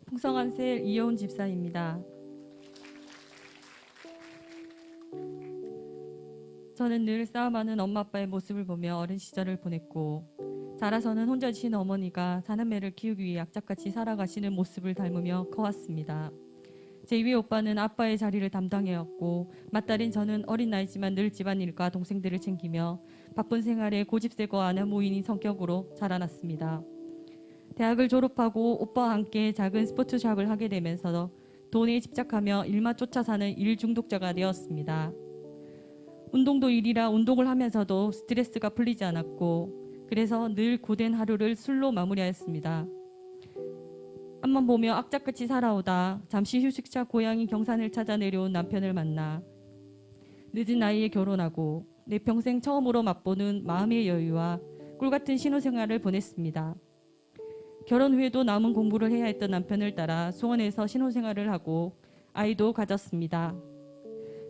풍성한 셀 이여운 집사입니다. 저는 늘 싸움하는 엄마 아빠의 모습을 보며 어린 시절을 보냈고, 자라서는 혼자 지신 어머니가 사남매를 키우기 위해 악착같이 살아가시는 모습을 닮으며 커왔습니다. 제 위의 오빠는 아빠의 자리를 담당해왔고, 맏딸인 저는 어린 나이지만 늘 집안일과 동생들을 챙기며 바쁜 생활에 고집세고 아나무인인 성격으로 자라났습니다. 대학을 졸업하고 오빠와 함께 작은 스포츠샵을 하게 되면서 돈에 집착하며 일만 쫓아 사는 일 중독자가 되었습니다. 운동도 일이라 운동을 하면서도 스트레스가 풀리지 않았고, 그래서 늘 고된 하루를 술로 마무리하였습니다. 앞만 보며 악착같이 살아오다 잠시 휴식차 고향인 경산을 찾아 내려온 남편을 만나 늦은 나이에 결혼하고 내 평생 처음으로 맛보는 마음의 여유와 꿀같은 신혼생활을 보냈습니다. 결혼 후에도 남은 공부를 해야 했던 남편을 따라 수원에서 신혼생활을 하고 아이도 가졌습니다.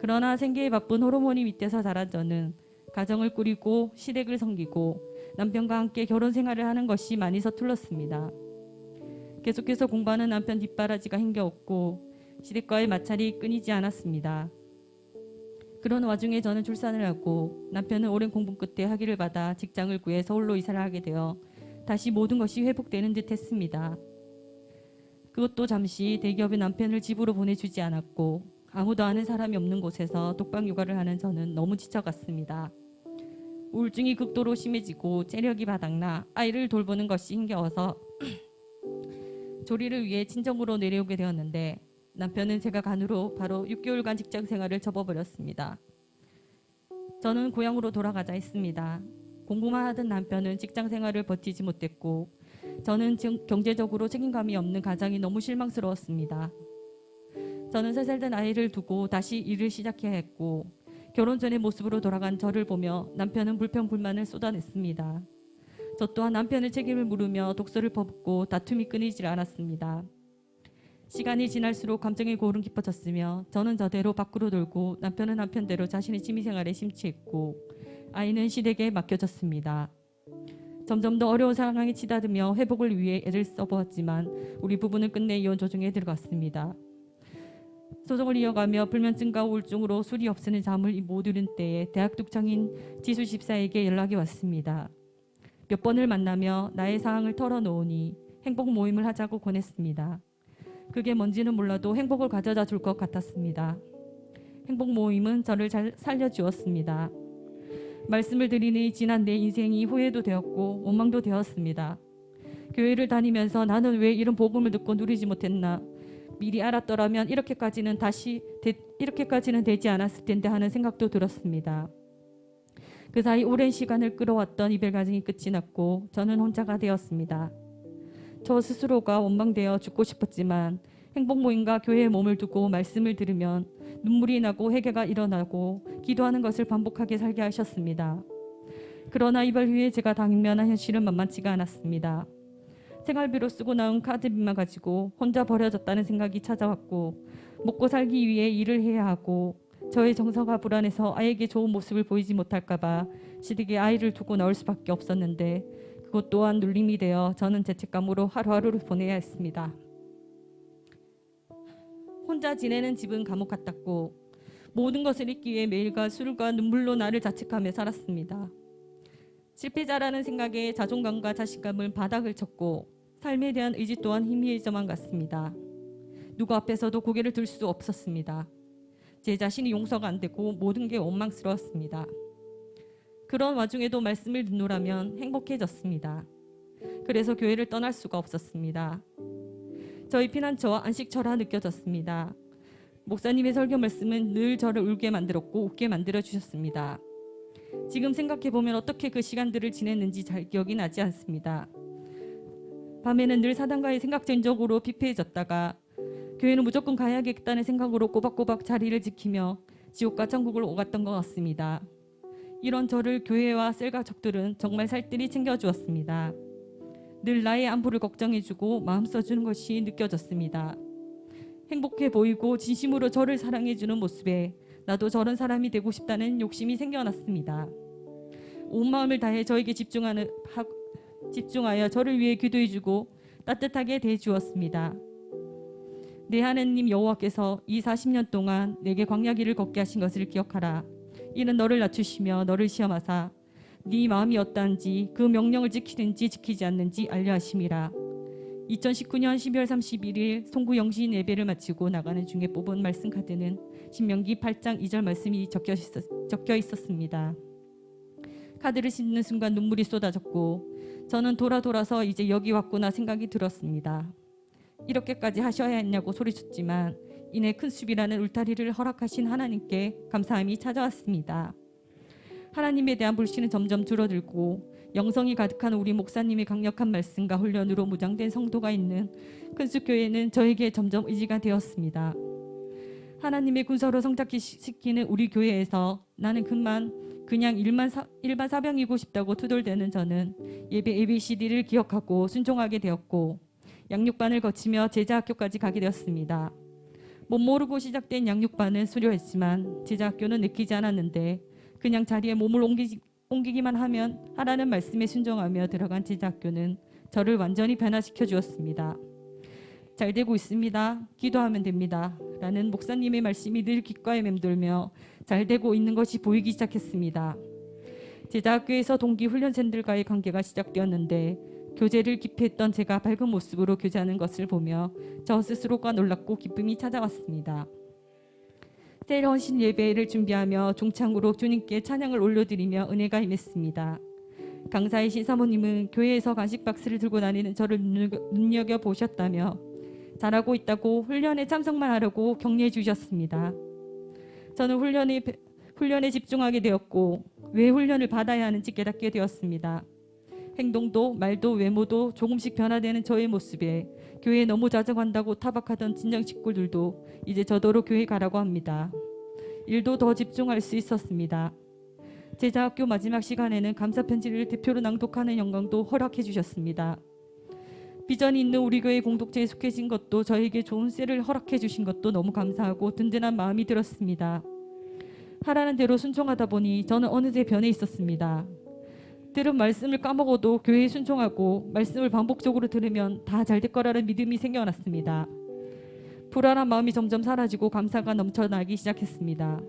그러나 생계에 바쁜 호르몬이 밑에서 자란 저는 가정을 꾸리고 시댁을 섬기고 남편과 함께 결혼 생활을 하는 것이 많이 서툴렀습니다. 계속해서 공부하는 남편 뒷바라지가 힘겨웠고 시댁과의 마찰이 끊이지 않았습니다. 그런 와중에 저는 출산을 하고 남편은 오랜 공부 끝에 학위를 받아 직장을 구해 서울로 이사를 하게 되어 다시 모든 것이 회복되는 듯 했습니다. 그것도 잠시 대기업의 남편을 집으로 보내주지 않았고 아무도 아는 사람이 없는 곳에서 독방 육아를 하는 저는 너무 지쳐갔습니다. 우울증이 극도로 심해지고 체력이 바닥나 아이를 돌보는 것이 힘겨워서 조리를 위해 친정으로 내려오게 되었는데 남편은 제가 간으로 바로 6개월간 직장 생활을 접어버렸습니다. 저는 고향으로 돌아가자 했습니다. 공부만 하던 남편은 직장 생활을 버티지 못했고 저는 경제적으로 책임감이 없는 가장이 너무 실망스러웠습니다. 저는 3살 된 아이를 두고 다시 일을 시작해야 했고 결혼 전의 모습으로 돌아간 저를 보며 남편은 불평불만을 쏟아냈습니다. 저 또한 남편의 책임을 물으며 독소를 퍼붓고 다툼이 끊이질 않았습니다. 시간이 지날수록 감정의 고울은 깊어졌으며 저는 저대로 밖으로 돌고 남편은 남편대로 자신의 취미생활에 심취했고 아이는 시댁에 맡겨졌습니다. 점점 더 어려운 상황에 치닫으며 회복을 위해 애를 써보았지만 우리 부부는 끝내 이혼 조정에 들어갔습니다. 소송을 이어가며 불면증과 우울증으로 술이 없으는 잠을 못 이룬 때에 대학 독창인 지수 집사에게 연락이 왔습니다. 몇 번을 만나며 나의 상황을 털어놓으니 행복 모임을 하자고 권했습니다. 그게 뭔지는 몰라도 행복을 가져다 줄 것 같았습니다. 행복 모임은 저를 잘 살려주었습니다. 말씀을 드리니 지난 내 인생이 후회도 되었고 원망도 되었습니다. 교회를 다니면서 나는 왜 이런 복음을 듣고 누리지 못했나, 미리 알았더라면 이렇게까지는 되지 않았을 텐데 하는 생각도 들었습니다. 그 사이 오랜 시간을 끌어왔던 이별 과정이 끝이 났고 저는 혼자가 되었습니다. 저 스스로가 원망되어 죽고 싶었지만 행복 모임과 교회에 몸을 두고 말씀을 들으면 눈물이 나고 회개가 일어나고 기도하는 것을 반복하게 살게 하셨습니다. 그러나 이별 후에 제가 당면한 현실은 만만치가 않았습니다. 생활비로 쓰고 나온 카드비만 가지고 혼자 버려졌다는 생각이 찾아왔고 먹고 살기 위해 일을 해야 하고 저의 정서가 불안해서 아이에게 좋은 모습을 보이지 못할까봐 시댁에 아이를 두고 나올 수밖에 없었는데 그것 또한 눌림이 되어 저는 죄책감으로 하루하루를 보내야 했습니다. 혼자 지내는 집은 감옥 같았고 모든 것을 잊기 위해 매일과 술과 눈물로 나를 자책하며 살았습니다. 실패자라는 생각에 자존감과 자신감을 바닥을 쳤고 삶에 대한 의지 또한 희미해져만 갔습니다. 누구 앞에서도 고개를 들 수 없었습니다. 제 자신이 용서가 안 되고 모든 게 원망스러웠습니다. 그런 와중에도 말씀을 듣노라면 행복해졌습니다. 그래서 교회를 떠날 수가 없었습니다. 저희 피난처와 안식처라 느껴졌습니다. 목사님의 설교 말씀은 늘 저를 울게 만들었고 웃게 만들어 주셨습니다. 지금 생각해보면 어떻게 그 시간들을 지냈는지 잘 기억이 나지 않습니다. 밤에는 늘 사단과의 생각전적으로 피폐해졌다가 교회는 무조건 가야겠다는 생각으로 꼬박꼬박 자리를 지키며 지옥과 천국을 오갔던 것 같습니다. 이런 저를 교회와 셀 가족들은 정말 살뜰히 챙겨주었습니다. 늘 나의 안부를 걱정해주고 마음 써주는 것이 느껴졌습니다. 행복해 보이고 진심으로 저를 사랑해주는 모습에 나도 저런 사람이 되고 싶다는 욕심이 생겨났습니다. 온 마음을 다해 저에게 집중하여 저를 위해 기도해주고 따뜻하게 대해주었습니다. 내 하나님 여호와께서 이 40년 동안 내게 광야 길을 걷게 하신 것을 기억하라. 이는 너를 낮추시며 너를 시험하사 네 마음이 어떠한지 그 명령을 지키든지 지키지 않는지 알려 하심이라. 2019년 12월 31일 송구 영신 예배를 마치고 나가는 중에 뽑은 말씀 카드는 신명기 8장 2절 말씀이 적혀 있었습니다. 카드를 씹는 순간 눈물이 쏟아졌고 저는 돌아서 이제 여기 왔구나 생각이 들었습니다. 이렇게까지 하셔야 했냐고 소리쳤지만 이내 큰 숲이라는 울타리를 허락하신 하나님께 감사함이 찾아왔습니다. 하나님에 대한 불신은 점점 줄어들고 영성이 가득한 우리 목사님의 강력한 말씀과 훈련으로 무장된 성도가 있는 큰숲교회는 저에게 점점 의지가 되었습니다. 하나님의 군사로 성장시키는 우리 교회에서 나는 그냥 일반 사병이고 싶다고 투덜대는 저는 예배 ABCD를 기억하고 순종하게 되었고 양육반을 거치며 제자학교까지 가게 되었습니다. 못 모르고 시작된 양육반은 수료했지만 제자학교는 내키지 않았는데 그냥 자리에 몸을 옮기기만 하면 하라는 말씀에 순종하며 들어간 제자학교는 저를 완전히 변화시켜 주었습니다. 잘 되고 있습니다. 기도하면 됩니다. 라는 목사님의 말씀이 늘 귓가에 맴돌며 잘 되고 있는 것이 보이기 시작했습니다. 제자학교에서 동기 훈련생들과의 관계가 시작되었는데 교제를 기피했던 제가 밝은 모습으로 교제하는 것을 보며 저 스스로가 놀랍고 기쁨이 찾아왔습니다. 새로운 신예배를 준비하며 종창으로 주님께 찬양을 올려드리며 은혜가 임했습니다. 강사이신 사모님은 교회에서 간식 박스를 들고 다니는 저를 눈여겨보셨다며 잘하고 있다고 훈련에 참석만 하려고 격려해 주셨습니다. 저는 훈련에 집중하게 되었고 왜 훈련을 받아야 하는지 깨닫게 되었습니다. 행동도 말도 외모도 조금씩 변화되는 저의 모습에 교회에 너무 자주 간다고 타박하던 친정 식구들도 이제 저더러 교회 가라고 합니다. 일도 더 집중할 수 있었습니다. 제자학교 마지막 시간에는 감사편지를 대표로 낭독하는 영광도 허락해 주셨습니다. 비전이 있는 우리 교회 공동체에 속해진 것도 저에게 좋은 셀을 허락해 주신 것도 너무 감사하고 든든한 마음이 들었습니다. 하라는 대로 순종하다 보니 저는 어느새 변해 있었습니다. 들은 말씀을 까먹어도 교회에 순종하고 말씀을 반복적으로 들으면 다 잘 될 거라는 믿음이 생겨났습니다. 불안한 마음이 점점 사라지고 감사가 넘쳐나기 시작했습니다.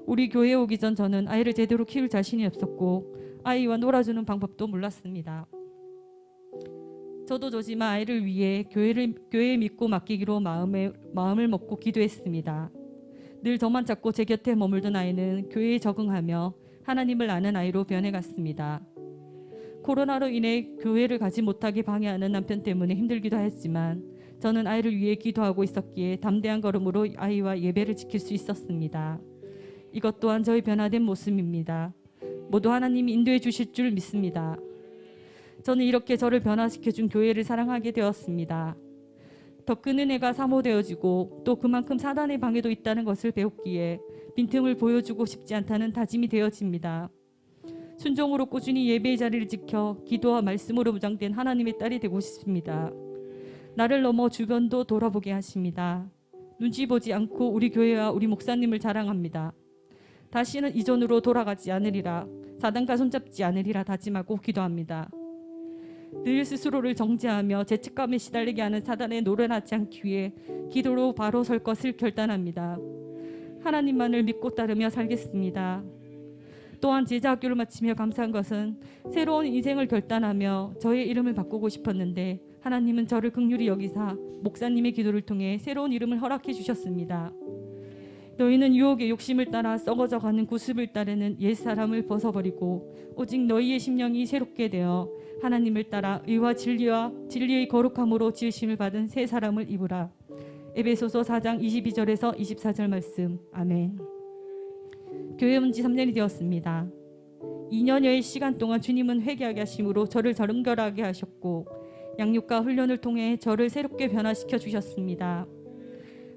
우리 교회에 오기 전 저는 아이를 제대로 키울 자신이 없었고 아이와 놀아주는 방법도 몰랐습니다. 저도 저지만 아이를 위해 교회에 믿고 맡기기로 마음을 먹고 기도했습니다. 늘 저만 찾고 제 곁에 머물던 아이는 교회에 적응하며 하나님을 아는 아이로 변해갔습니다. 코로나로 인해 교회를 가지 못하게 방해하는 남편 때문에 힘들기도 했지만 저는 아이를 위해 기도하고 있었기에 담대한 걸음으로 아이와 예배를 지킬 수 있었습니다. 이것 또한 저의 변화된 모습입니다. 모두 하나님이 인도해 주실 줄 믿습니다. 저는 이렇게 저를 변화시켜준 교회를 사랑하게 되었습니다. 더 큰 은혜가 사모되어지고 또 그만큼 사단의 방해도 있다는 것을 배웠기에 빈틈을 보여주고 싶지 않다는 다짐이 되어집니다. 순종으로 꾸준히 예배의 자리를 지켜 기도와 말씀으로 무장된 하나님의 딸이 되고 싶습니다. 나를 넘어 주변도 돌아보게 하십니다. 눈치 보지 않고 우리 교회와 우리 목사님을 자랑합니다. 다시는 이전으로 돌아가지 않으리라, 사단과 손잡지 않으리라 다짐하고 기도합니다. 늘 스스로를 정죄하며 죄책감에 시달리게 하는 사단에 노련하지 않기 위해 기도로 바로 설 것을 결단합니다. 하나님만을 믿고 따르며 살겠습니다. 또한 제자학교를 마치며 감사한 것은 새로운 인생을 결단하며 저의 이름을 바꾸고 싶었는데 하나님은 저를 긍휼히 여기사 목사님의 기도를 통해 새로운 이름을 허락해 주셨습니다. 너희는 유혹의 욕심을 따라 썩어져가는 구습을 따르는 옛사람을 벗어버리고 오직 너희의 심령이 새롭게 되어 하나님을 따라 의와 진리의 거룩함으로 지으심을 받은 새 사람을 입으라. 에베소서 4장 22절에서 24절 말씀. 아멘. 교회 온 지 3년이 되었습니다. 2년여의 시간 동안 주님은 회개하게 하심으로 저를 정결하게 하셨고 양육과 훈련을 통해 저를 새롭게 변화시켜 주셨습니다.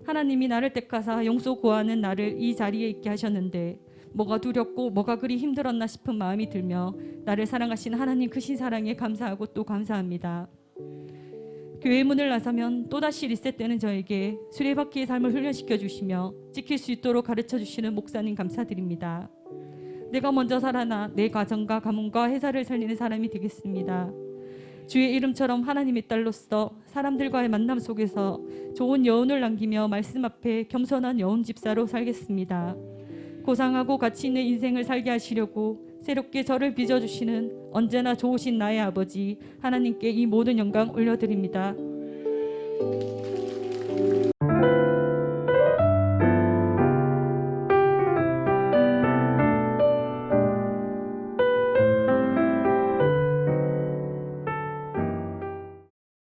하나님이 나를 택하사 용서 구하는 나를 이 자리에 있게 하셨는데 뭐가 두렵고 뭐가 그리 힘들었나 싶은 마음이 들며 나를 사랑하신 하나님 크신 사랑에 감사하고 또 감사합니다. 교회 문을 나서면 또다시 리셋되는 저에게 수레바퀴의 삶을 훈련시켜 주시며 지킬 수 있도록 가르쳐 주시는 목사님 감사드립니다. 내가 먼저 살아나 내 가정과 가문과 회사를 살리는 사람이 되겠습니다. 주의 이름처럼 하나님의 딸로서 사람들과의 만남 속에서 좋은 여운을 남기며 말씀 앞에 겸손한 여운 집사로 살겠습니다. 고상하고 가치 있는 인생을 살게 하시려고 새롭게 저를 빚어주시는 언제나 좋으신 나의 아버지 하나님께 이 모든 영광 올려드립니다.